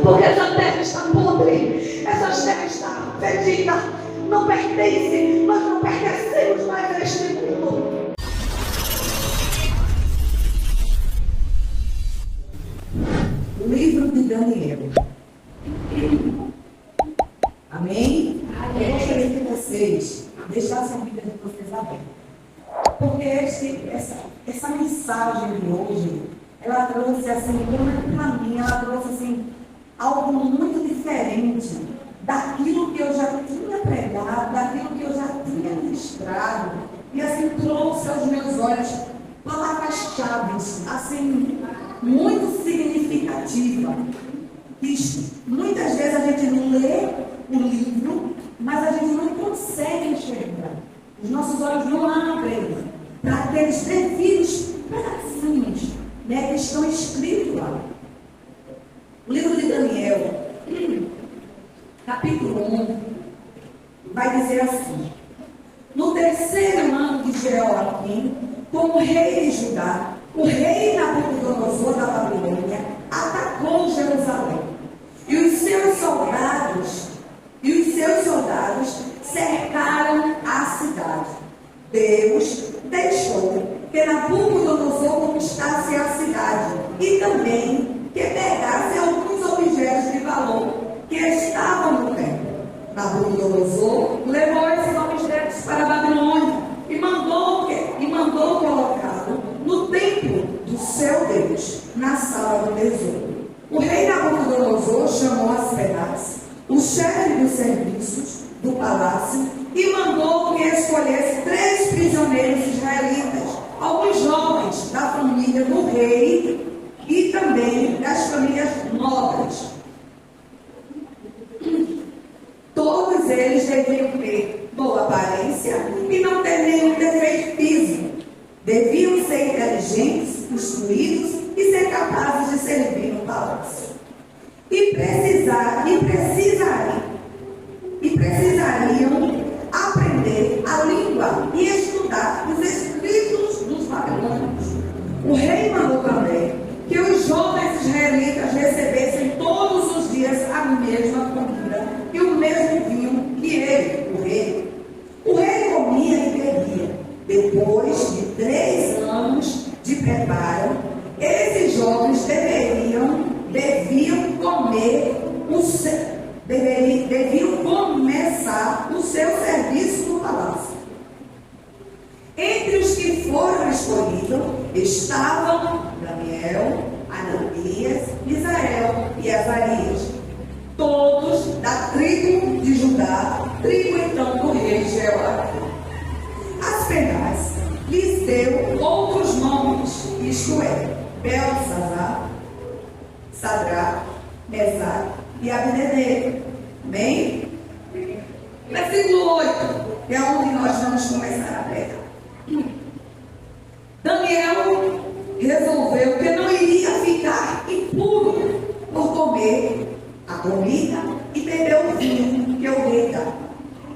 porque essa terra está podre, essa terra está perdida, não pertence, nós não pertencemos mais a este mundo. O livro de Daniel. Amém? Eu gostaria que vocês deixassem a Bíblia de vocês aberta. Porque essa mensagem de hoje, ela trouxe assim, pelo menos para mim, ela trouxe assim, algo muito diferente daquilo que eu já tinha pregado, daquilo que eu já tinha ministrado. E assim, trouxe aos meus olhos palavras-chave, assim, muito significativa. Muitas vezes a gente não lê o livro, mas a gente não consegue enxergar. Os nossos olhos não abrem para aqueles devidos pedacinhos, né, que estão escritos lá. O livro de Daniel, capítulo 1, vai dizer assim: no terceiro ano de Jeoaquim, como rei de Judá, o rei Nabucodonosor da Babilônia atacou Jerusalém. E os seus soldados cercaram a cidade. Deus deixou que Nabucodonosor conquistasse a cidade e também que pegasse alguns objetos de valor que estavam no templo. Nabucodonosor levou esses objetos para a Babilônia e mandou colocá-lo no templo do seu Deus, na sala do tesouro. O rei Nabucodonosor chamou Aspenaz, o chefe dos serviços do palácio, e mandou que escolhesse 3 prisioneiros israelitas, alguns jovens da família do rei e também das famílias nobres. Todos eles deviam ter boa aparência e não ter nenhum defeito físico. Deviam ser inteligentes, instruídos e ser capazes de servir no palácio. E precisariam aprender a língua e estudar os escritos dos babilônios. O rei mandou também que os jovens israelitas recebessem todos os dias a mesma comida e o mesmo vinho que ele, o rei. O rei comia e bebia. Depois de 3 anos de preparo, esses jovens deviam começar o seu serviço no palácio. Entre os que foram escolhidos estavam Daniel, Ananias, Misael e Azarias, todos da tribo de Judá, tribo então do rei Jeoaquim. Aspenaz lhes deu outros nomes, isto é, Belsazar, Sadraque, Mesaque e Abdenego. Amém? Versículo 8, que é onde nós vamos começar a pregar. Daniel resolveu que não iria ficar impuro por comer a comida e beber o vinho que o rei dá.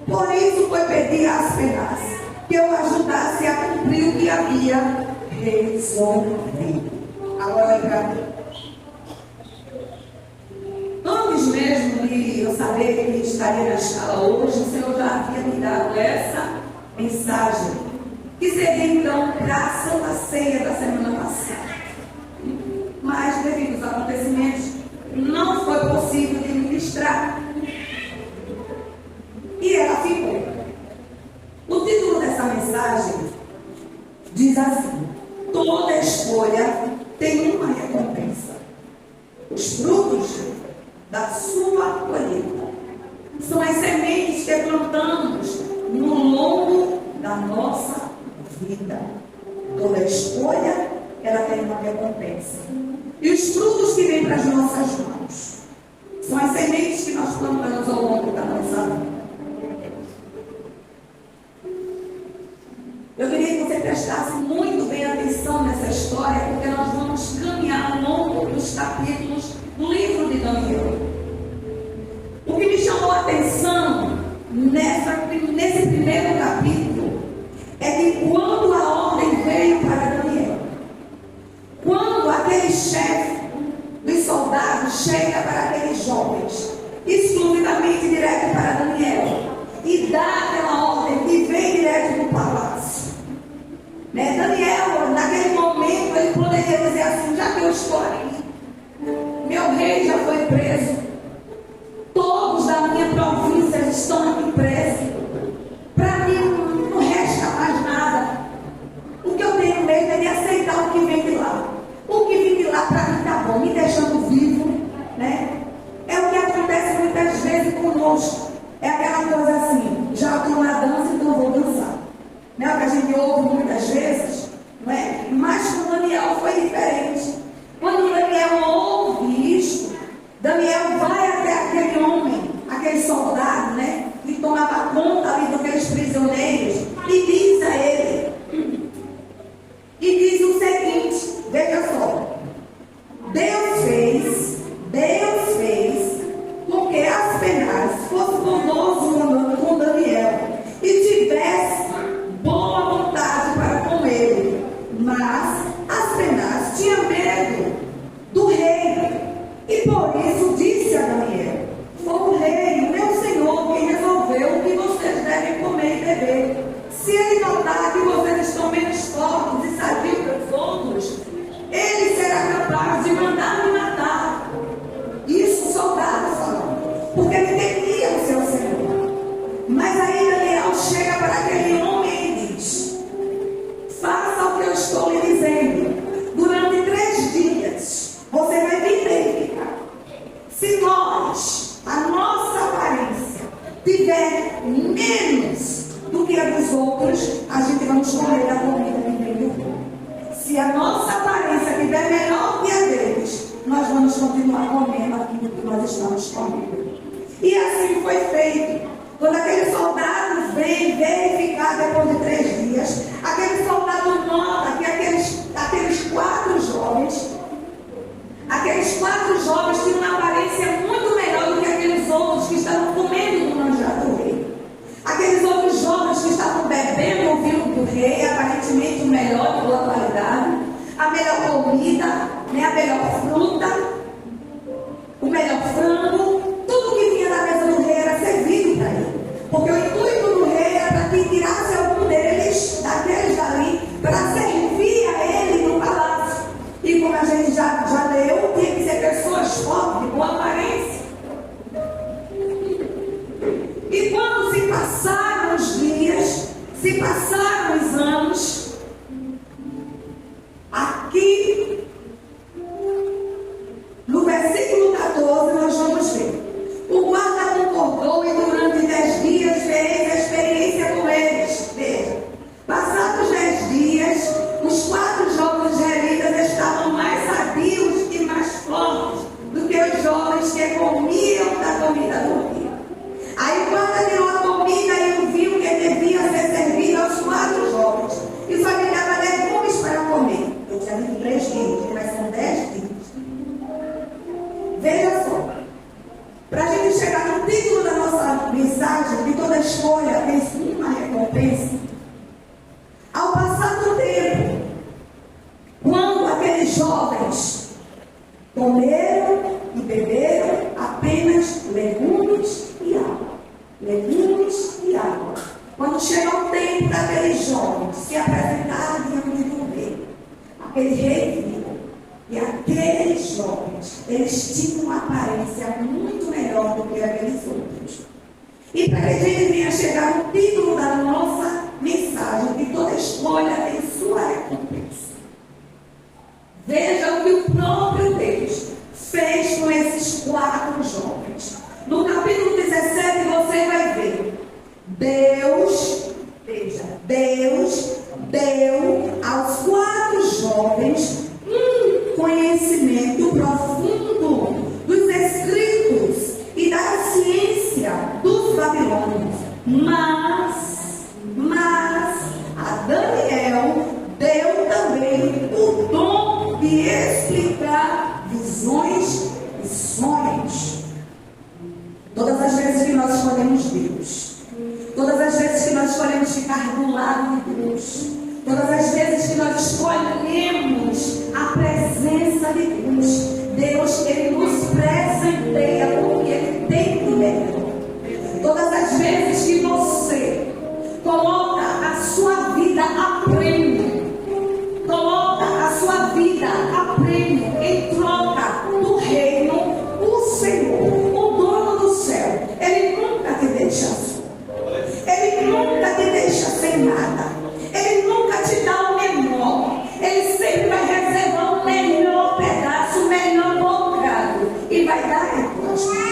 Por isso foi pedir a Aspenaz que eu ajudasse a cumprir o que havia resolvido. Agora para mim. Antes mesmo de eu saber que estaria na escala hoje, o Senhor já havia me dado essa mensagem, que seria então para a Santa Ceia da semana passada. Mas, devido aos acontecimentos, não foi possível de ministrar. E ela ficou. O título dessa mensagem diz assim: toda escolha tem uma recompensa. Os frutos da sua colheita são as sementes que plantamos no longo da nossa vida. Toda escolha, ela tem uma recompensa. E os frutos que vêm para as nossas mãos são as sementes que nós plantamos ao longo da nossa vida. Eu queria que você prestasse muito bem atenção nessa história, porque nós vamos caminhar ao longo dos capítulos do livro de Daniel. O que me chamou a atenção nesse primeiro capítulo é que quando a ordem veio para Daniel, quando aquele chefe dos soldados chega para aqueles jovens, exclusivamente direto para Daniel, e dá aquela ordem que vem direto do palácio. Daniel, naquele momento, ele poderia dizer assim: já que eu estou aqui, meu rei já foi preso, todos da minha província estão aqui presos, para mim não resta mais nada. O que eu tenho mesmo é de aceitar o que vem de lá. O que vem de lá para mim está bom, me deixando vivo, É o que acontece muitas vezes conosco. É aquela coisa assim: já estou na dança, então vou dançar. O que a gente ouve muitas vezes, Mas com Daniel foi diferente. Quando Daniel ouve isto, Daniel vai até aquele homem, aquele soldado, que tomava conta ali daqueles prisioneiros, e diz a ele, e diz o seguinte: veja só, Deus fez com que Aspenaz fosse bondoso com Daniel e tivesse boa vontade para com ele, mas Aspenaz tinha medo do rei, e por isso disse a Daniel: foi o rei, o meu senhor, quem resolveu o que vocês devem comer e beber. Se ele notar que vocês estão menos fortes e sadios que os outros, ele será capaz de mandar me matar. Isso o soldado falou, porque ele temia o seu senhor. Mas aí Daniel chega para aquele homem e diz: faça o que eu estou lhe dizendo. Durante 3 dias você vai me identificar. Se a nossa aparência tiver menos do que a dos outros, a gente vai comer da comida que vem do fogo. Se a nossa aparência tiver melhor que a deles, nós vamos continuar comendo aquilo que nós estamos comendo. E assim foi feito. Quando aquele soldado vem verificar depois de 3 dias, aquele soldado nota que aqueles 4 jovens tinham uma aparência muito melhor do que aqueles outros que estavam comendo no manjar do rei. Aqueles outros jovens que estavam bebendo o vinho do rei, aparentemente o melhor, de boa qualidade, a melhor comida, a melhor fruta, o melhor frango, tudo que vinha da mesa do rei era servido para ele. Porque o intuito do rei era para que tirasse algum deles, daqueles dali, para servir a ele no palácio. E como a gente já leu, tinha que ser pessoas fortes, de boa aparência. E quando se passaram os dias, se passaram os anos, aqui no versículo 14 nós vamos ver: o guarda concordou e durante 10 dias fez a experiência com eles. Veja, passados 10 dias, os 4 jovens israelitas estavam mais sadios e mais fortes do que os jovens que comiam da comida do rei. Aí o guarda tirou a comida e o vinho que devia ser servido aos 4 jovens, e só lhe dava 10 homens para comer. Eu tinha dito 3 dias, mas são 10 dias. Veja só, para a gente chegar no título da nossa mensagem: de toda escolha tem uma recompensa. Ao passar do tempo, quando aqueles jovens comeram e beberam apenas legumes e água. Legumes e água. Quando chega o tempo daqueles jovens se apresentarem diante do rei, aquele rei viu, e aqueles jovens, eles tinham uma aparência muito melhor do que aqueles outros. E para que a gente venha chegar no título da nossa mensagem: que toda escolha tem sua recompensa. Veja o que o próprio Deus fez com esses 4 jovens. No capítulo 17 você vai ver: Deus deu aos 4 jovens um conhecimento profundo dos escritos e da ciência dos babilônios. Mas a Daniel deu também o dom de explicar visões e sonhos. Todas as vezes que nós escolhemos Deus, todas as vezes que nós escolhemos ficar do lado de Deus, todas as vezes que nós escolhemos a presença de Deus, Deus, Ele nos presta em troca do reino, o Senhor, o dono do céu, Ele nunca te deixa só. Ele nunca te deixa sem nada. Ele nunca te dá o menor. Ele sempre vai reservar o melhor pedaço, o melhor bocado e vai dar em tuas mãos.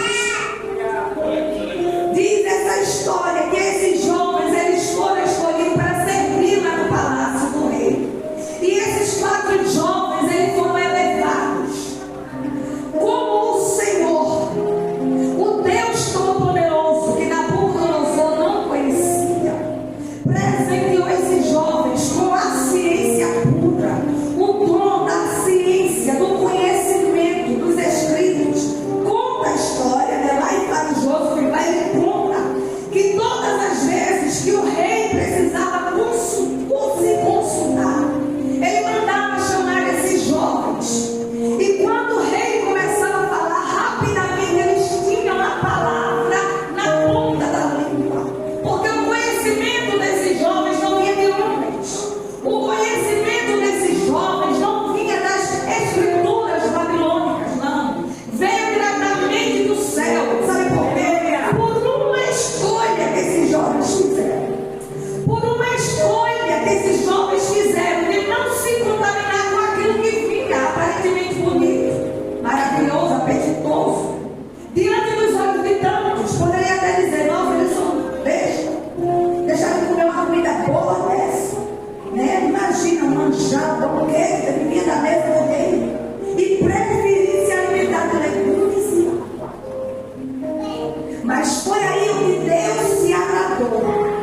Diz essa história que esses jovens, eles foram escolhidos para servir lá no palácio do rei. E esses 4 jovens, eles foram elevados. Como o Senhor, o Deus Todo-Poderoso, que Nabucodonosor não conhecia, presenteou esses jovens com a ciência pura, o dom da ciência, do conhecimento dos escritos. Conta a história, né? Lá em Farijoso, ele conta que todas as vezes que o rei precisava se consultar, ele mandava chamar esses jovens. E quando o rei começava a falar rapidamente, eles tinham a palavra na ponta da língua. Porque o conhecimento desses jovens não vinha de homens. O conhecimento desses jovens não vinha das escrituras babilônicas, não. Veio diretamente do céu. Sabe por quê? Por uma escolha que esses jovens fizeram. Por uma escolha que esses jovens fizeram de não se contaminar com aquilo que vinha aparentemente bonito, maravilhoso, apetitoso. Diante dos olhos de tantos, poderia até dizer: nossa, eles são bestas. Deixaram de comer uma comida boa dessa. Né? Imagina um manjado, porque ele vinha da mesa do rei e preferia se alimentar de legumes e água. Mas foi aí onde Deus se agradou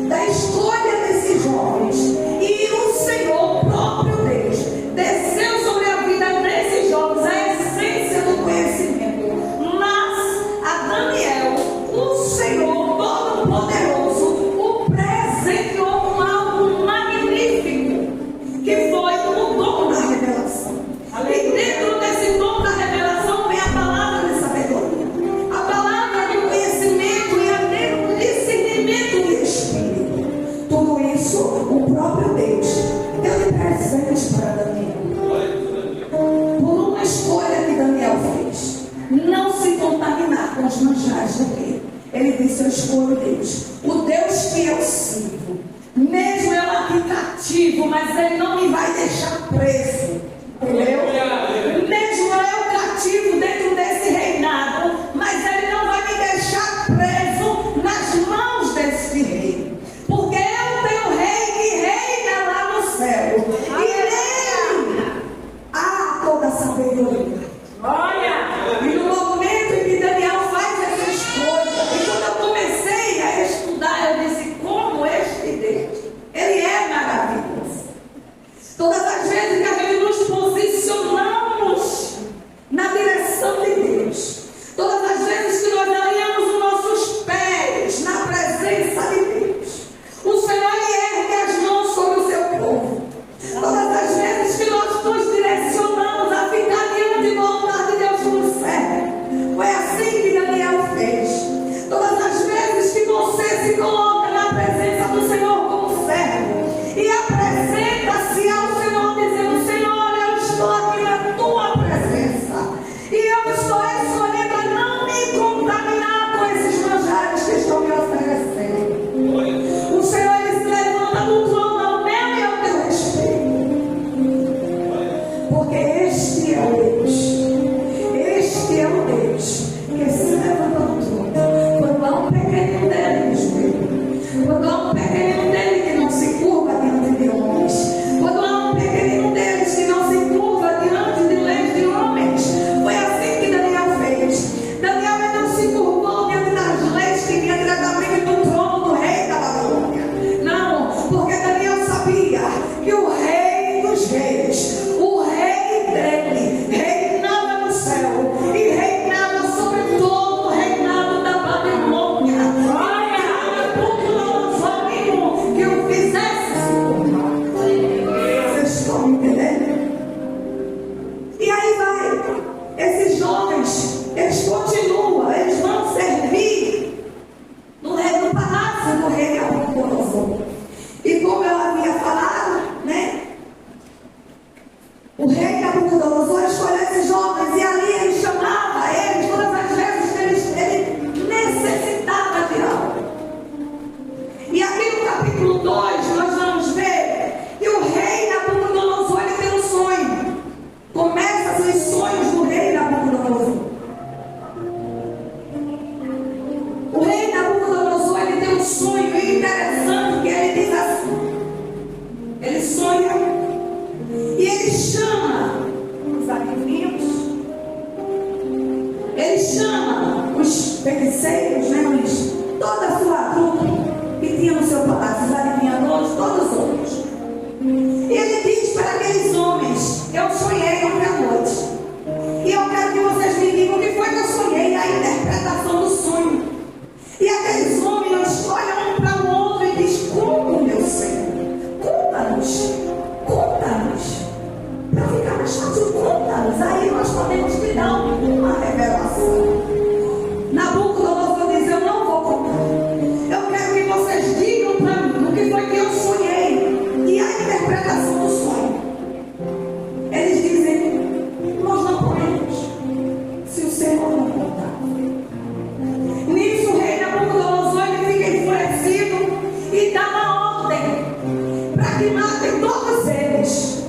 da escolha desses jovens. E o Senhor, o próprio Deus, desceu sobre a vida desses jovens a essência do conhecimento. Mas a Daniel, o Senhor Todo-Poderoso, o presenteou com algo magnífico, que foi o dom da revelação. E dentro desse dom da revelação vem a palavra de sabedoria, a palavra de conhecimento e a discernimento do Espírito. Tudo isso, o próprio Deus deu de presente para Daniel. Por uma escolha que Daniel fez, não se contaminar com os manjares do rei. Ele disse: eu escolho Deus, o Deus que eu sirvo. Mesmo eu aqui cativo, mas Ele não me vai deixar preso. Entendeu? Mesmo eu cativo dentro desse reinado, mas Ele não vai me deixar preso nas mãos desse rei. Porque eu tenho um rei que reina lá no céu. E nele há toda a sabedoria. Olha! E no momento em que Daniel faz essa escolha, e quando eu comecei a estudar, eu disse: como este Deus, Ele é maravilhoso. Todas as vezes que a gente nos posicionamos na direção de Deus, todas as vezes que nós alinhamos os nossos pés na presença de Deus, o Senhor ergue as mãos sobre o seu povo. Todas as vezes que nós nos direcionamos a ficar diante de nós Ele chama os feiticeiros, né, toda a sua trupe que tinha no seu palácio, os adivinhadores, todos os outros. E ele diz para aqueles homens: eu sonhei ontem à noite. E eu quero que vocês me digam o que foi que eu sonhei, a interpretação do sonho. E aqueles homens olham um para o outro e dizem: como, meu Senhor? Conta-nos. Conta-nos. Para ficar mais fácil, conta-nos. Aí nós podemos te dar uma revelação. Nabucodonosor diz: eu não vou contar. Eu quero que vocês digam para mim o que foi que eu sonhei e a interpretação do sonho. Eles dizem: nós não podemos, se o Senhor não contar. Nisso o rei Nabucodonosor fica enfurecido e dá uma ordem para que matem todos eles.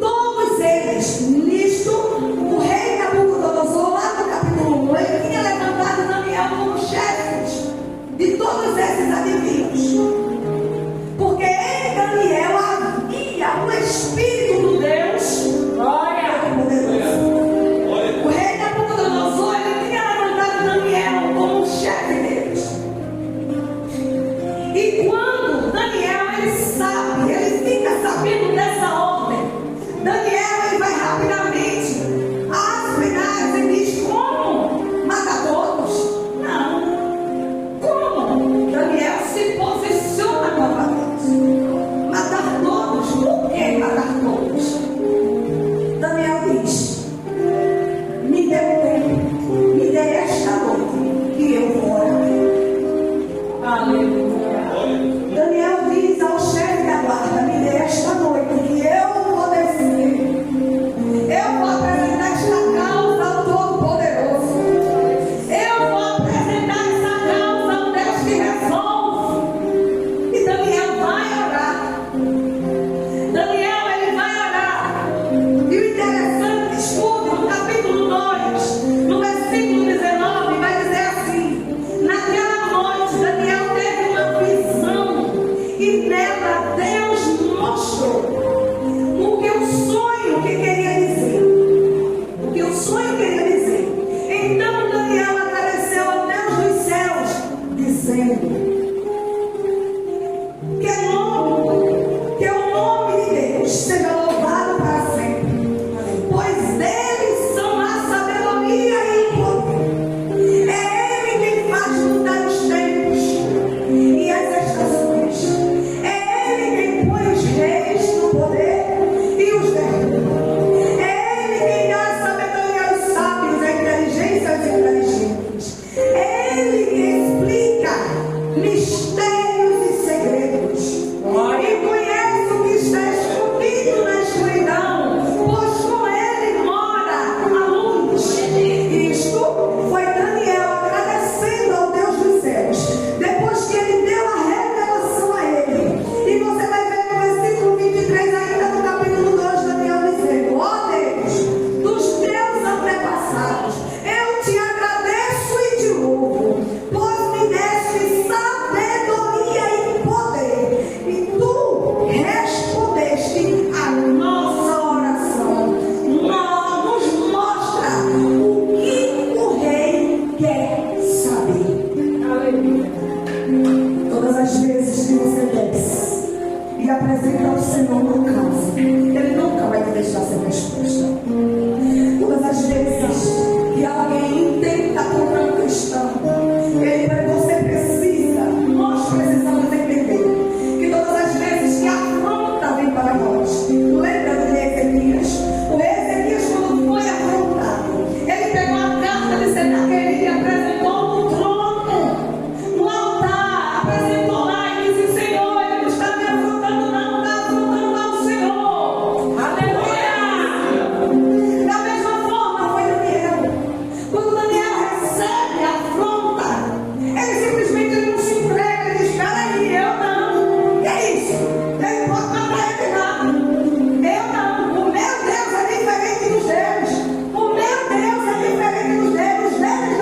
Todos eles. Nisto o rei Nabucodonosor, lá no capítulo 1, ele tinha levantado Daniel como chefes de todos esses adivinhos. Porque em Daniel havia o Espírito do Deus poderoso. O rei Nabucodonosor, ele tinha levantado Daniel como chefe deles. E quando Daniel, ele sabe, ele fica sabendo dessa ordem, Daniel, ele vai rapidamente às finais e diz: como? Matar todos? Não. Como? Daniel se posiciona novamente. Matar todos? Por que matar todos? Daniel diz: me dê tempo, me dê esta noite que eu vou orar. Aleluia. Daniel diz ao chefe da guarda: me dê esta noite que eu vou descer. Eu vou apresentar esta causa ao Todo-Poderoso. Eu vou apresentar essa causa ao Deus que resolve. E Daniel vai orar. Daniel, ele vai orar. E o interessante, escuta, no capítulo 2, no versículo 19, vai dizer assim: naquela noite Daniel teve uma visão e nela Deus mostrou o que o sonho que queria dizer. O que o sonho queria dizer. Então Daniel agradeceu ao Deus dos céus, dizendo: que o nome de Deus seja louvado para sempre, pois dele são a sabedoria e o poder. É ele quem faz mudar os tempos e as estações. É ele quem põe os reis no poder e os derruba. É ele quem dá a sabedoria aos sábios, a inteligência aos inteligentes. É ele quem explica mistérios e segredos. E conhece o que está escondido na escuridão, pois com ele mora a luz. Isto foi Daniel agradecendo ao Deus dos céus, depois que ele deu a revelação a ele. E você vai ver no versículo 23, ainda no capítulo 2, Daniel dizendo: ó Deus, dos teus antepassados, eu te agradeço e te louvo, pois me deste sabedoria e poder, e tu respondeste a nossa oração. Nos mostra o que o rei quer saber. Aleluia. Todas as vezes que você desce e apresenta ao Senhor uma causa, Ele nunca vai te deixar sem resposta. Todas as vezes que alguém tenta contra um cristão, você precisa, nós precisamos entender que todas as vezes que a afronta vem para nós, lembra de Ezequias? O Ezequias, quando foi afrontado, ele pegou a carta de Senaqueribe e apresentou no trono, no altar, apresentou lá e disse: Senhor, ele não está me afrontando, não, está afrontando lá o Senhor. Aleluia! Da mesma forma foi Daniel. Quando Daniel recebe a afronta, ele simplesmente não se entrega, ele diz: peraí, eu não. Que é isso? Ele pode matar ele, não. Eu não. O meu Deus é diferente dos deles. O meu Deus é diferente dos deles. Os deles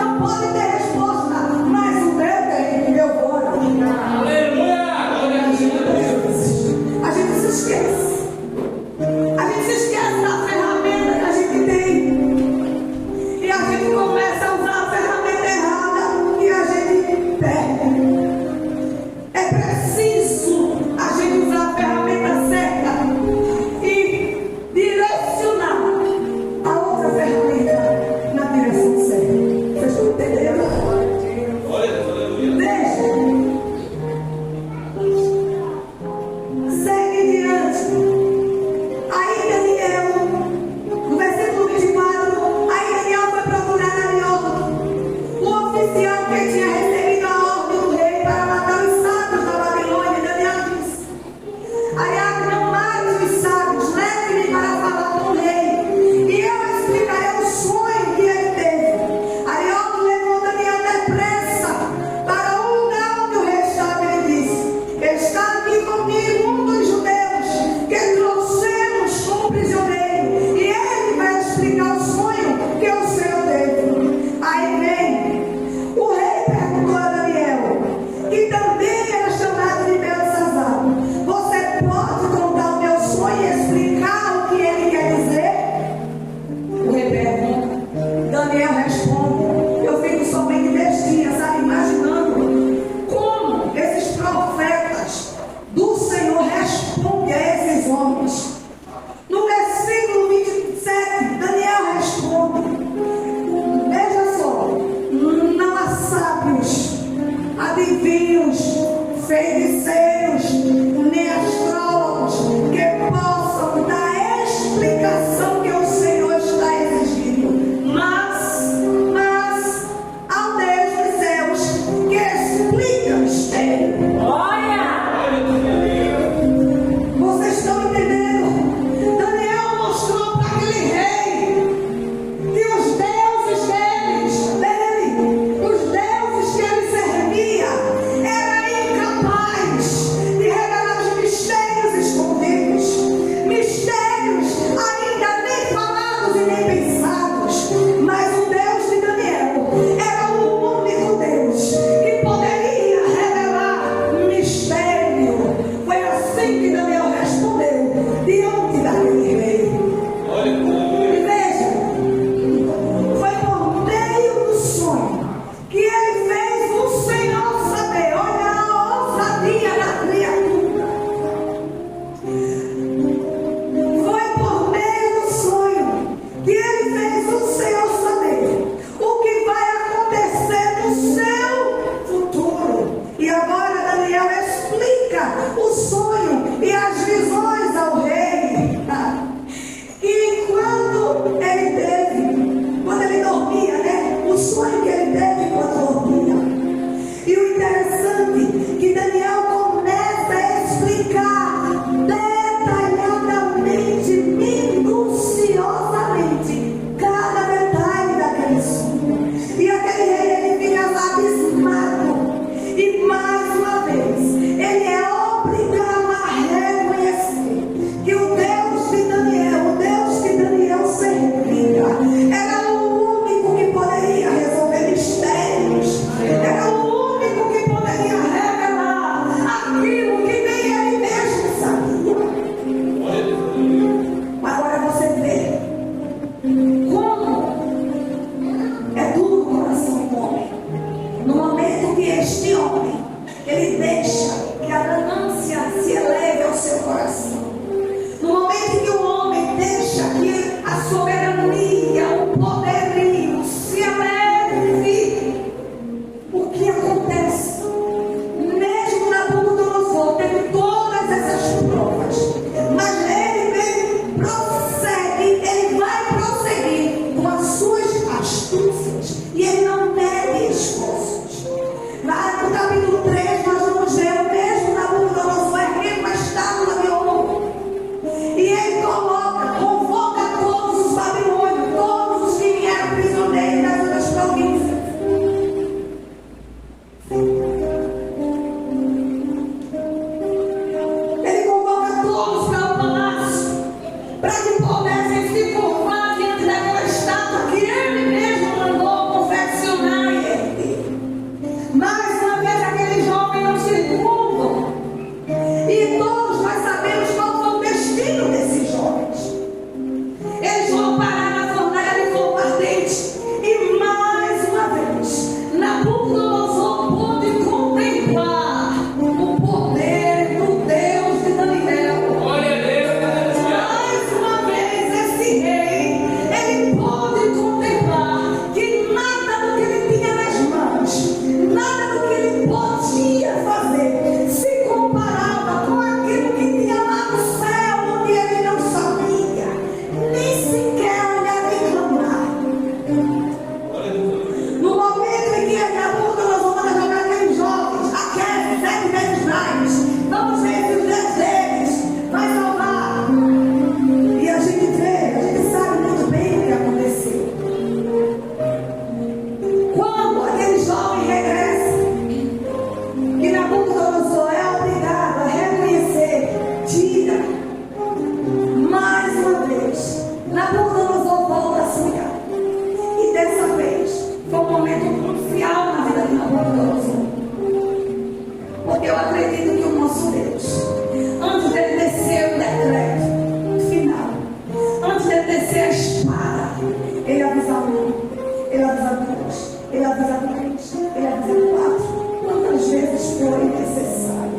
ele avisa duas, ele avisa três, ele avisa quatro, quantas vezes forem necessário.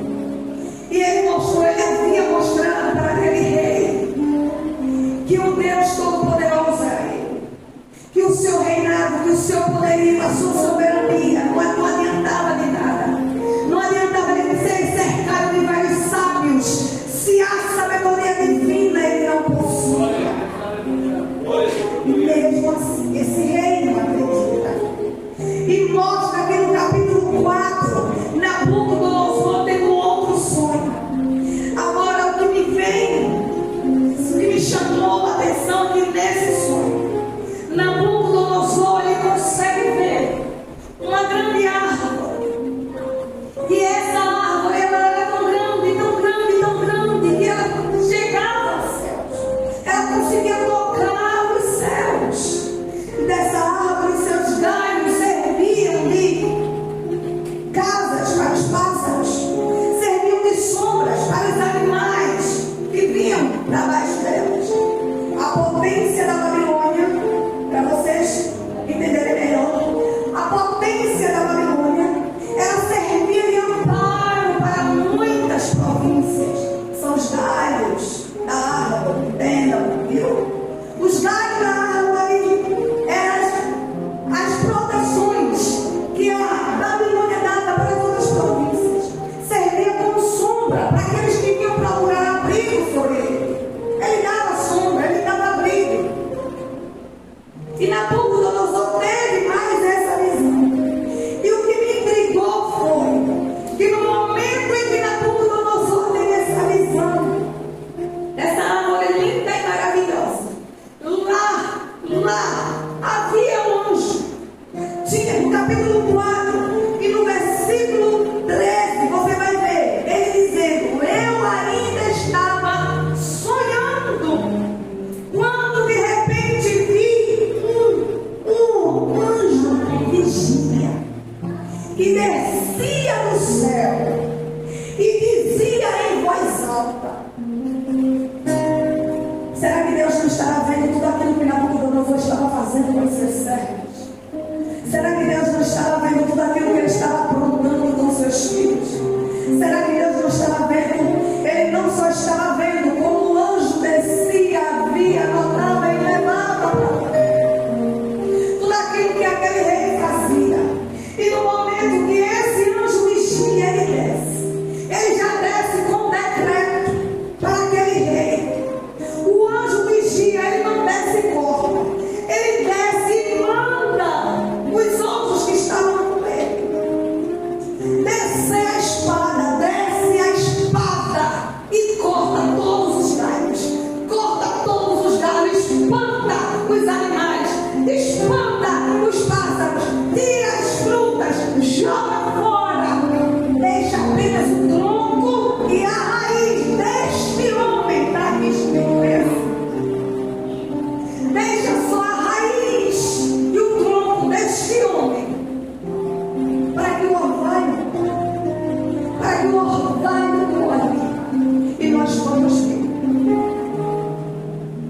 E ele havia mostrado para aquele rei que o Deus Todo-Poderoso era ele, que o seu reinado, que o seu poderio, a sua soberania não adiantava de nada, não adiantava ele ser cercado de vários sábios, se há sabedoria divina ele não possuía. E mesmo assim, esse reino acredita. E mostra que no capítulo 4, Nabucodonosor teve um outro sonho. Agora, o que me vem, o que me chamou a atenção aqui nesse sonho, Nabucodonosor, ele consegue ver uma grande árvore. E essa árvore, ela era tão grande, tão grande, tão grande, que ela chegava aos céus. Ela conseguia tocar os céus. Dessa árvore, seus galhos serviam de casas para os pássaros, serviam de sombras para os animais que vinham abaixo delas. A potência da Babilônia, para vocês entenderem melhor, a potência da Babilônia, ela servia de amparo para muitas províncias. São os galhos da árvore, entendam, viu? Os galhos da árvore eram as proteções que a Babilônia dava para todas as províncias. Servia como sombra para aqueles que vinham procurar abrigo sobre ele. Ele dava sombra, ele dava abrigo. E Nabucodonosor teve mais essa visão. E o que me intrigou foi que no momento em que Nabucodonosor teve essa visão, essa árvore linda e maravilhosa, lá havia um anjo. Tinha no capítulo 4 e no versículo 13, você vai ver ele dizendo: eu ainda estava sonhando quando de repente vi um anjo vigia que descia do céu e dizia em voz alta. Será que Deus não estará vendo tudo aquilo que Nabucodonosor estava fazendo com os seus servos? Será que Deus não estava vendo tudo aquilo que ele estava aprontando com seus filhos? Será que Deus não estava vendo? Ele não só estava vendo como o anjo descia, via, anotava e levava tudo aquilo que aquele rei fazia. E no momento que esse anjo vigia, ele desce. Ele já desce com decreto para aquele rei. O anjo vigia, ele não desce e corta. Ele desce e manda os outros que estavam com ele descer a espada, desce a espada e corta todos os galhos, espanta os animais, espanta os pássaros, tira as frutas, joga fora, deixa apenas o tronco e a raiz deste homem para que esteja. Deixa só a raiz e o tronco deste homem para que o orvalho colhe. E nós vamos ver.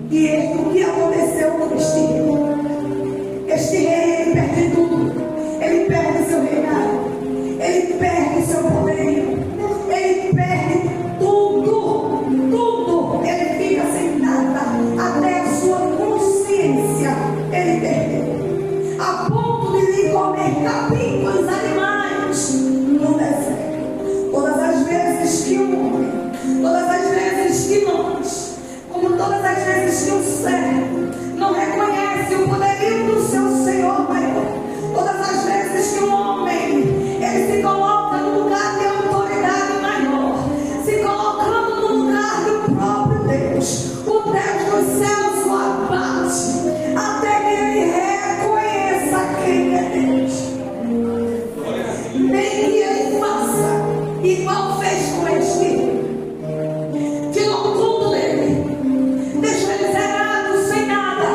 E o que aconteceu com este rei? Este rei, ele perde tudo. Ele perde seu reinado. Ele perde seu poderio. Ele perde tudo. Tudo. Ele fica sem nada. Até a sua consciência ele perdeu. A ponto de lhe comer capim com os animais no deserto. Todas as vezes que um homem, todas as vezes que nós, como todas as vezes que um servo não reconhece o poderio do seu Senhor maior, todas as vezes que um homem, ele se coloca no lugar de autoridade maior, se colocando no lugar do próprio Deus, o Deus dos céus o abate, até que ele reconheça quem é Deus. Nem que ele faça igual fez com este, tirou tudo dele, deixou ele zerado, sem nada,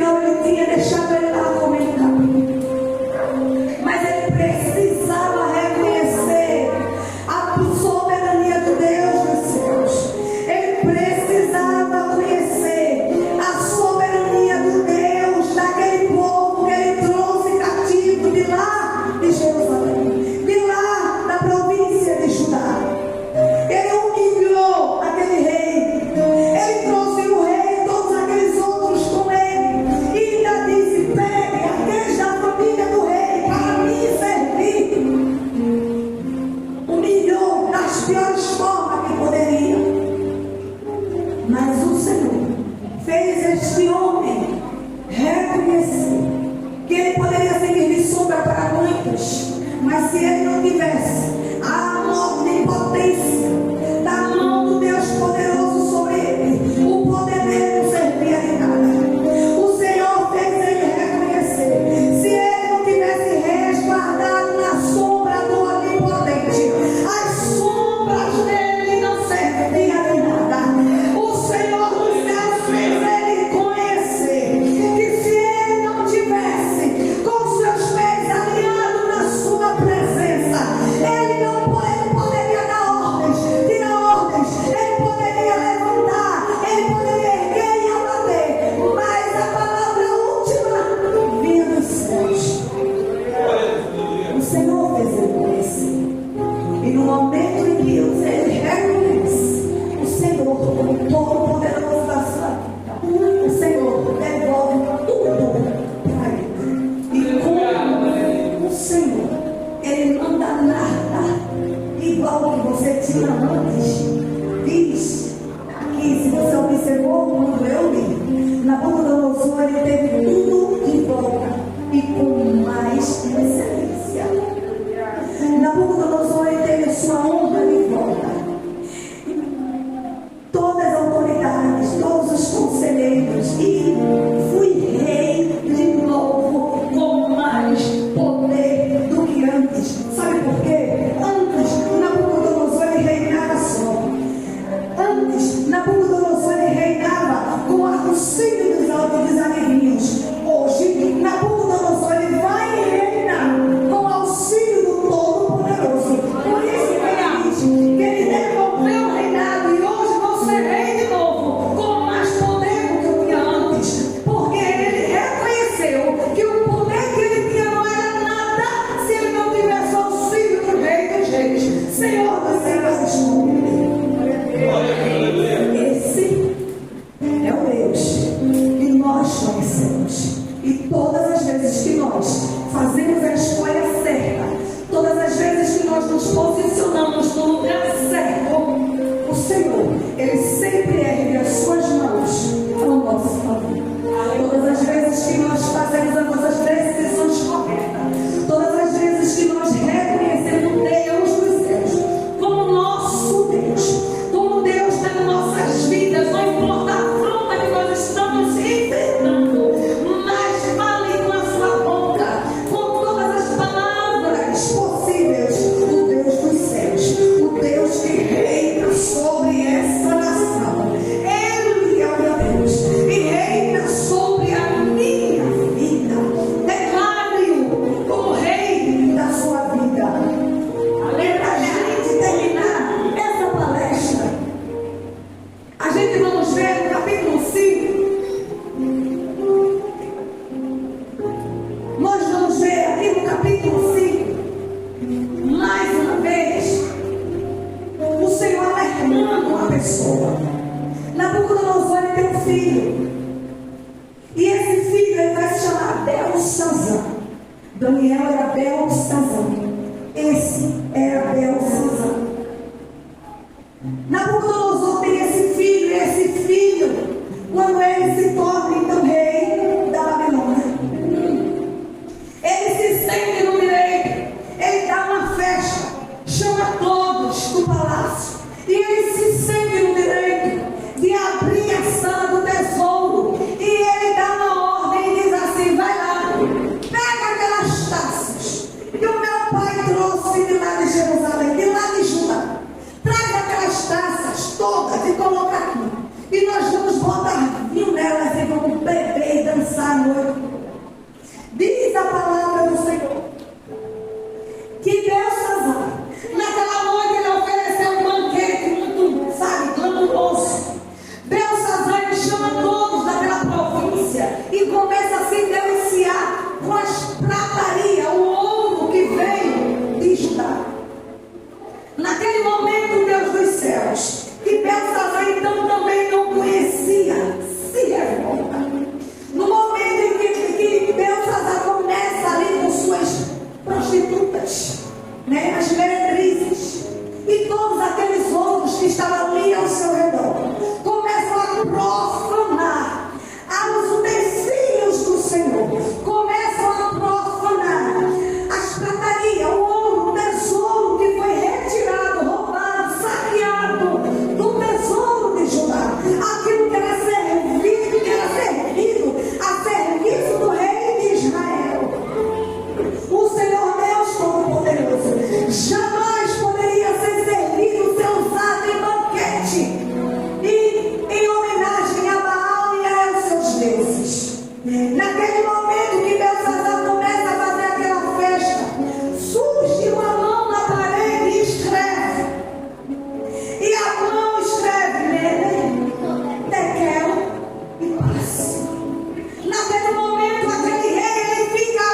Senhor ele tinha deixado ele lá no meio do caminho. Mas ele precisava reconhecer a soberania do Deus dos céus. Ele precisava conhecer a soberania do Deus daquele povo que ele trouxe cativo de lá de Jerusalém, de lá da província de Judá. Ele humilhou aquele rei. Ele trouxe o rei e todos aqueles outros com ele. E ainda disse: peguem aqueles da família do rei para me servir. Humilhou das piores formas que poderia. Mas o Senhor fez este homem reconhecer que ele poderia servir de sombra para muitos, mas se ele não tivesse a onipotência da mão do Deus poderoso sobre ele, o poder dele não servia de nada. O Senhor fez ele reconhecer: se ele não tivesse resguardado na sombra do onipotente, as sombras dele não serviam de nada. O Senhor dos céus fez ele conhecer que se ele não tivesse com seus pés alinhados na sua presença, ele não poderia dar ordens, tirar ordens, ele poderia levantar, ele poderia erguer e abater, mas a palavra última vinha dos céus. O Senhor fez ele conhecer. E no momento em que ele reconhece o Senhor como todo-poderoso da sua vida, o Senhor devolve tudo para ele. E como o Senhor, ele manda nada igual que você tinha antes. Diz aqui, se você observou quando eu li, Nabucodonosor ele teve tudo de volta e com mais excelência. Nabucodonosor ele teve sua honra de volta. Todas as autoridades, todos os conselheiros, e fui rei de novo com mais poder do que antes. Sabe por quê? Antes Nabucodonosor ele reinava só. Antes Nabucodonosor ele reinava com o auxílio dos adivinhos. Hoje Nabucodonosor ele vai reinar com o auxílio do Todo-Poderoso. Por isso que ele diz que ele devolveu o reinado e hoje vou ser rei de novo com mais poder do que eu tinha antes. Porque ele reconheceu que o poder que ele tinha não era nada se ele não tivesse o auxílio do Rei dos Reis, Senhor dos Senhores. Esse é o Deus que nós conhecemos. E todas as vezes que nós fazemos a escolha certa, todas as vezes que nós nos posicionamos no lugar certo, o Senhor, Ele sempre ergue as suas mãos ao nosso favor. Todas as vezes que nós fazemos as nossas decisões corretas, todas as vezes que nós reconhecemos Deus dos céus como nosso Deus, como Deus das nossas vidas, não importa a afronta que nós estamos enfrentando, mas fale com a sua boca, com todas as palavras possíveis, o Deus dos céus, o Deus que reina sobre essa nação. Ele é o meu Deus e reina sobre a minha vida. Declare-o como rei da sua vida. Para a gente terminar essa palestra, a gente vamos ver no capítulo 5. Nós vamos ver aqui no capítulo 5, mais uma vez, o Senhor alertando uma pessoa. Nabucodonosor ele tem um filho. E esse filho ele vai se chamar Belsazar. Daniel era Belsazar. Esse era Belsazar. Nabucodonosor tem esse filho. E esse filho, quando ele se torna então rei da Babilônia, ele se sente no direito. Ele dá uma festa, chama todos do palácio. E ele se sente no direito de abrir a sala do tesouro. E ele dá uma ordem e diz assim: vai lá, pega aquelas taças que o meu pai trouxe de lá de Jerusalém, de lá de Judá. Traz aquelas taças todas e coloca aqui. E nós vamos botar vinho nelas e vamos e começa a se deliciar com as pratarias, o ouro que veio de Judá. Naquele momento, o Deus dos céus, que Belsazar então também não conhecia, se revolta. No momento em que Belsazar começa ali com suas prostitutas, né, as meretrizes, e todos aqueles outros que estavam ali ao seu redor, começam a profanar os utensílios do Senhor, começam a profanar as pratarias, o ouro, o tesouro que foi retirado, roubado, saqueado do tesouro de Judá, aquilo que era servido a serviço do rei de Israel. O Senhor Deus Todo-Poderoso jamais poderia ser servido, ser usado em banquete e em homenagem a Baal e a seus deuses. Naquele momento que Belsazar começa a fazer aquela festa, surge uma mão na parede e escreve. E a mão escreve Mene, Tekel e Parsi. Naquele momento, aquele rei ele fica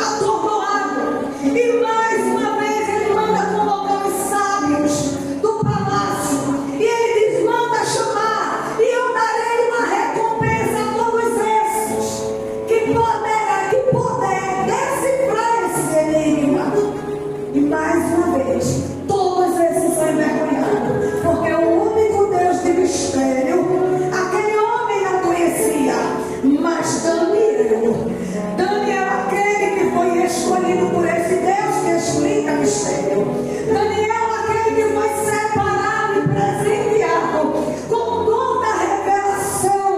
atordoado. E mais uma vez ele manda convocar os sábios do palácio. E ele diz: manda chamar, e eu darei uma recompensa a todos esses que puder decifrar esse enigma. E mais uma vez, todos esses são envergonhados, porque o único Deus de mistério, aquele homem não conhecia, mas Daniel, aquele que foi escolhido por esse Deus que explica mistério, Daniel, aquele que foi separado e presenteado com toda a revelação,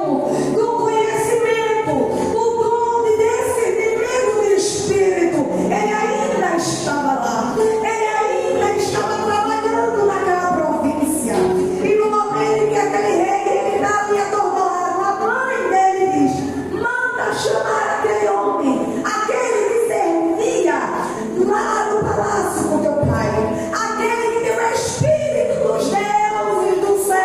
do conhecimento, o dom de discernimento de espírito, ele ainda estava lá, ele ainda estava trabalhando naquela província. E no momento em que aquele rei ele estava atordoado, a mãe dele diz: manda chamar aquele homem, aquele que servia lá no palácio com teu pai, aquele que tem o espírito dos deuses do céu.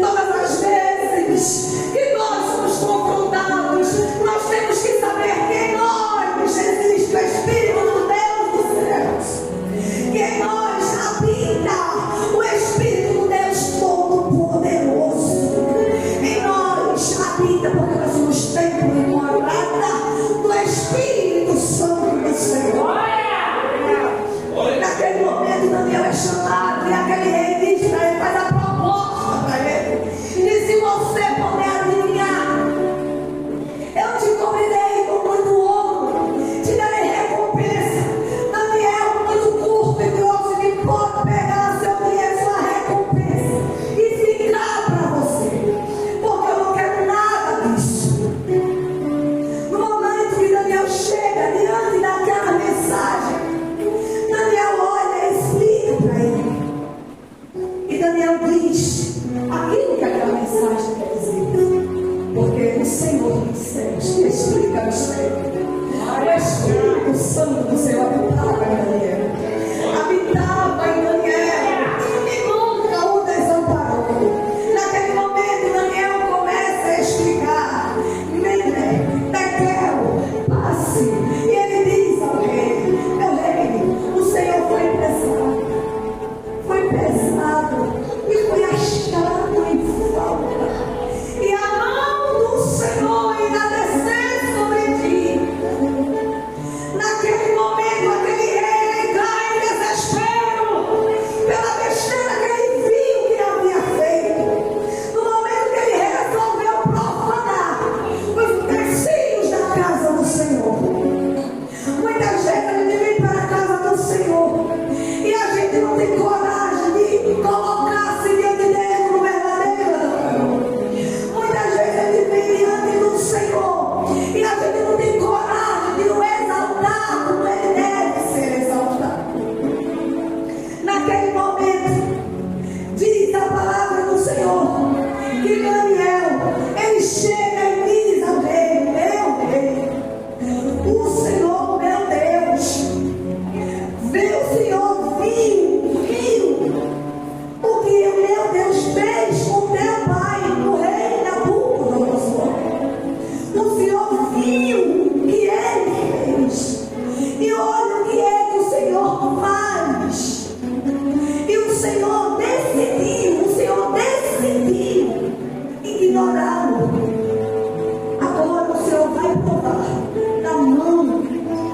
Todas as vezes que nós somos confrontados, nós temos que saber que em nós existe o espírito do Deus dos céus, que em nós habita o espírito do Deus Todo-Poderoso. Em nós habita, porque nós somos templo e morada do Espírito Santo do Senhor. Naquele momento, Daniel é chamado e aquele rei diz para ele, faz a proposta para ele. E se você puder adivinhar, eu te cobrirei com muito ouro, te darei recompensa. Daniel, muito curto e grosso, que pode pegar seu dinheiro, sua recompensa e ficar para você, porque eu não quero nada disso. No momento que Daniel chega diante daquela mensagem, Daniel olha e explica para ele. E Daniel diz aquilo que aquela mensagem quer dizer. Porque o Senhor dos céus explica o mistério. O Espírito Santo do Senhor habitava em Daniel. Habitava em Daniel. E nunca o desamparou. Naquele momento, Daniel começa a explicar. Mene, Tekel, Parsi. E ele diz ao rei: meu rei, o Senhor foi pesado e foi achado em falta. E a mão do Senhor irá descer sobre ti. Naquele momento, aquele rei ignorá-lo. Agora o Senhor vai provar da mão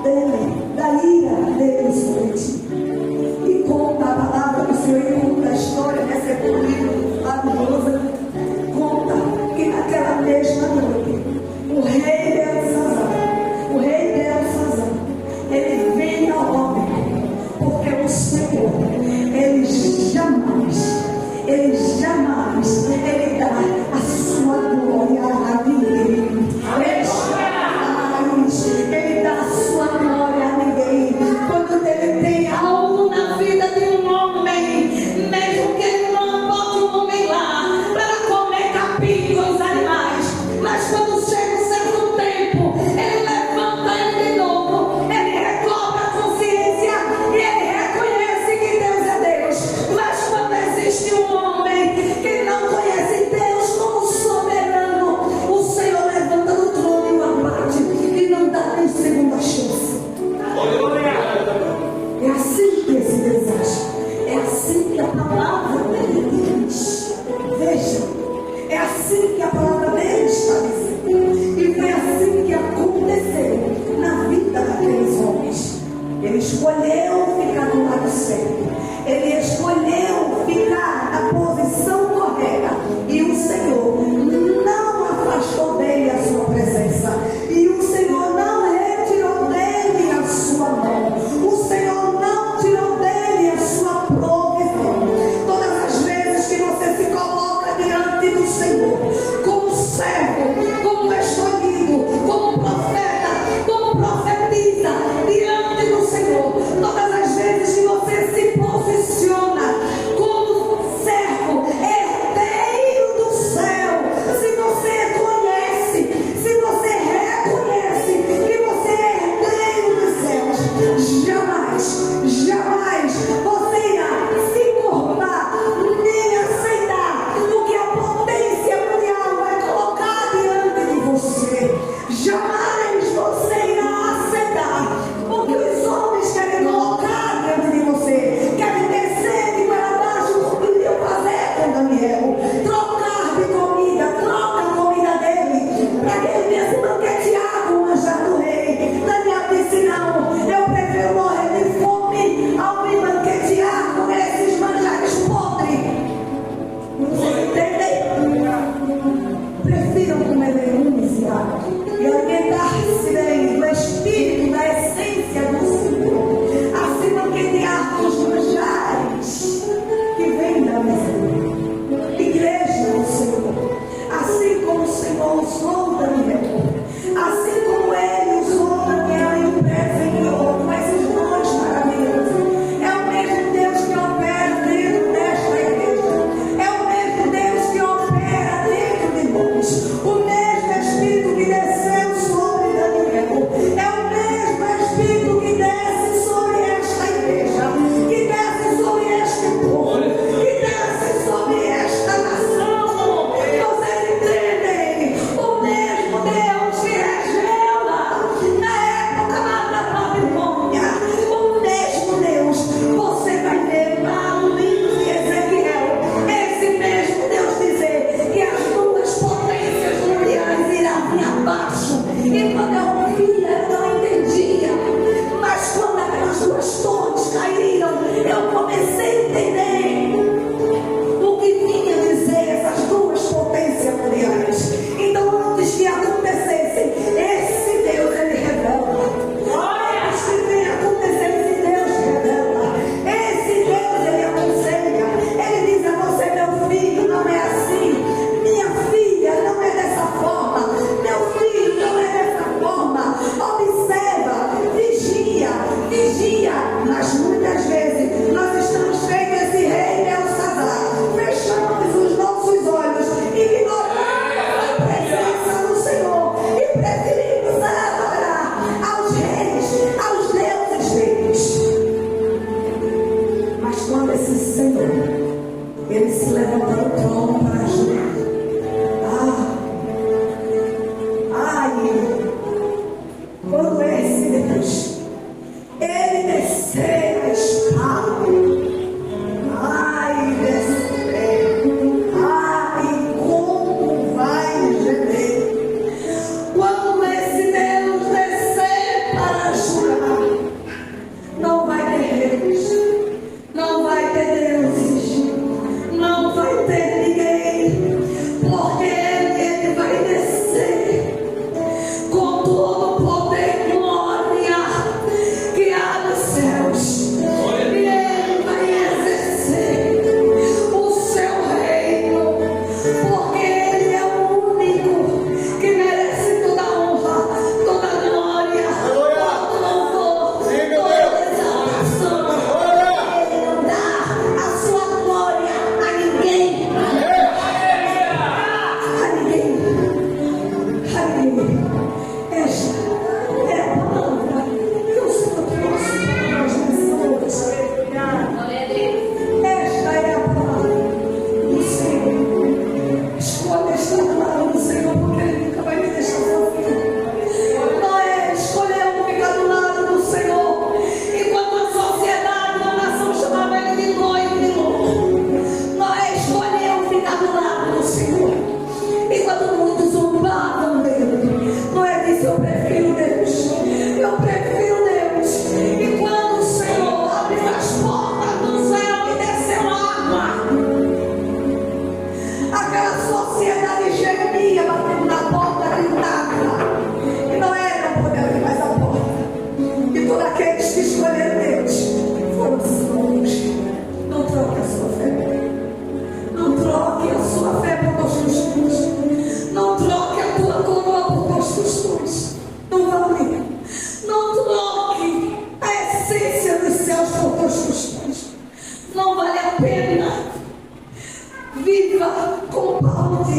dele, da ira dele sobre ti. E conta a palavra do Senhor, e conta a história dessa livro maravilhosa. Conta que naquela mesma noite, o rei Belsazar, ele vem ao homem, porque o Senhor, ele jamais, ele dá a sua glória a ninguém. Ele dá a sua glória a ninguém. Quando ele tem algo na vida de um homem, mesmo que ele não bote um homem lá para comer capim com os animais, mas quando chega um certo tempo, ele levanta ele de novo, ele recobra a consciência e ele reconhece que Deus é Deus. Mas quando existe um homem que não conhece Deus como soberano, o Senhor levanta do trono e o abate e não dá nem segunda chance. É assim que esse desejo, é assim que a palavra dele diz. Veja, é assim que a palavra dele está dizendo. E foi assim que aconteceu na vida daqueles homens. Ele escolheu ficar do lado certo. Ele escolheu ficar na posição correta. E o Senhor não afastou dele a sua presença. E o Senhor não retirou dele a sua mão. O Senhor não tirou dele a sua provisão. Todas as vezes que você se coloca diante do Senhor, como servo, como escolhido, como profeta, como profetiza diante do Senhor, todas as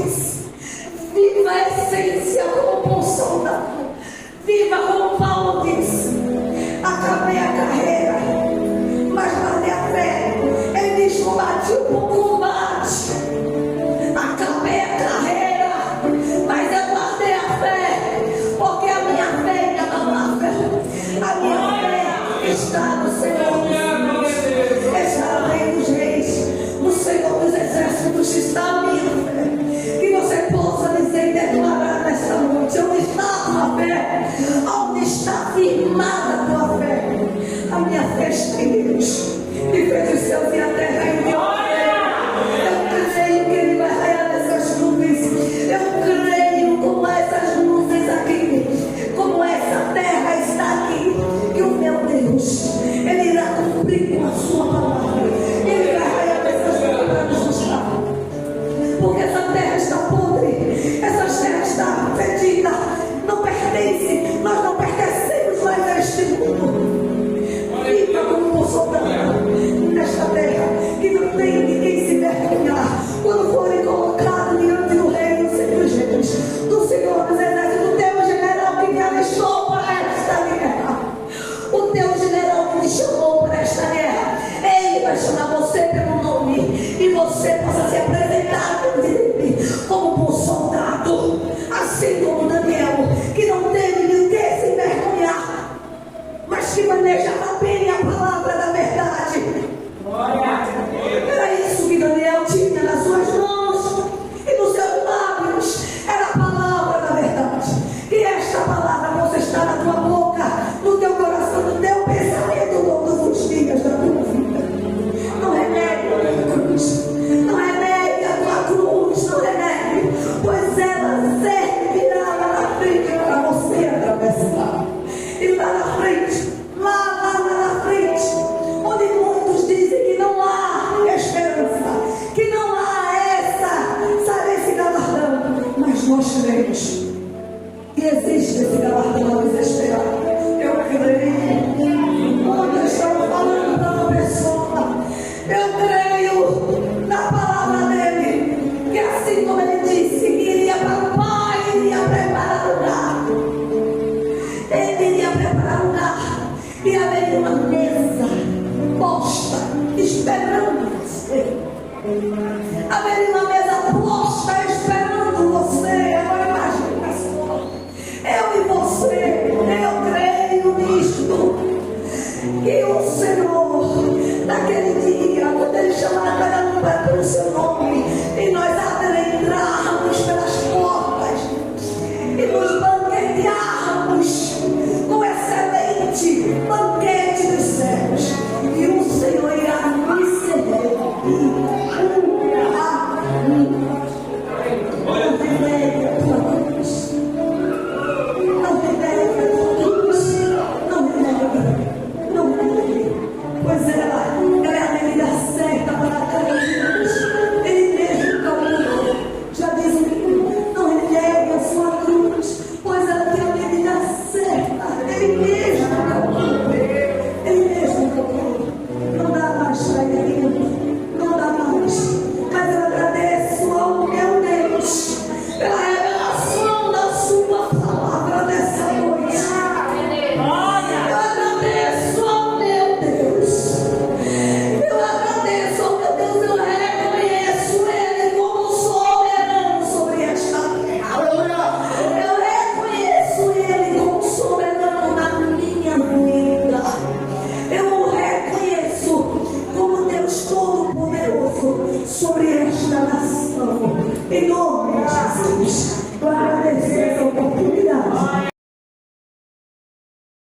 disse: viva a essência como bom soldado. Viva como Paulo disse: acabei a carreira, mas guardei a fé. Ele diz: combati o bom combate. Acabei a carreira, mas eu guardei a fé, porque a minha fé é inabalável. A minha fé está no Senhor, está no Rei dos Reis, no Senhor dos Exércitos está a minha fé. Que você possa dizer e declarar nesta noite: onde está a tua fé? Onde está firmada a tua fé? A minha fé está em Deus, que fez os céus e a terra em Deus. Eu creio que Ele vai raiar nessas nuvens. Eu creio como essas nuvens aqui, como essa terra está aqui, que o meu Deus, Ele irá cumprir com a sua palavra. Ele vai raiar nessas nuvens para nos mostrar. Porque essa terra está podre, essa terra está fedida, não pertence, nós não pertencemos mais a este mundo. Viva como um soldado nesta terra, que não tem de quem se vergonhar quando forem colocados diante do Rei dos Reis, do Senhor dos Exércitos, do teu general que me alistou para esta guerra, o teu general que te chamou para esta guerra. Ele vai chamar você pelo nome e você possa se apresentar diante dele como um bom soldado, assim como Daniel, que não teve de que se envergonhar, mas que manejava bem a palavra da verdade. Era isso que Daniel tinha nas suas mãos e nos seus lábios, era a palavra da verdade. E esta palavra possa estar na tua boca, no teu coração, no teu pensamento todos os dias da tua vida. Não renegue a tua cruz, não renegue a tua cruz, não renegue, pois ela servirá lá na frente para você atravessar. E lá na frente, lá na frente, onde muitos dizem que não há esperança, que não há esse galardão, mas nós cremos que existe esse galardão desesperado. Eu creio. Quando eu estou falando para uma pessoa, eu creio na palavra dele, que assim como ele disse que iria para o Pai, iria preparar lugar. Ele iria preparar lugar e haveria uma mesa posta esperando você. Haveria uma mesa posta esperando você. Agora imagina só, eu e você, eu creio nisto, que o Senhor, naquele dia, quando Ele chamar cada um pelo seu nome, e nós adentrarmos pelas portas e nos banquetearmos com excelente banquete dos céus, e o Senhor irá nos servir. Não tem ideia da tua cruz, não tem ideia da tua cruz, não tem ideia, pois ela é a medida certa para cada cruz. Ele mesmo calculou, já diz o livro: não renegue a sua cruz, pois ela tem a medida certa. Ele mesmo calculou, ele mesmo calculou. Não dá mais para ele, não dá mais. Mas eu agradeço ao meu Deus pela revelação da sua palavra nessa noite. Eu agradeço ao meu Deus. Eu agradeço ao meu Deus. Eu reconheço Ele como soberano sobre esta terra. Eu reconheço Ele como soberano na minha vida. Eu o reconheço como Deus Todo-Poderoso sobre esta nação. Em nome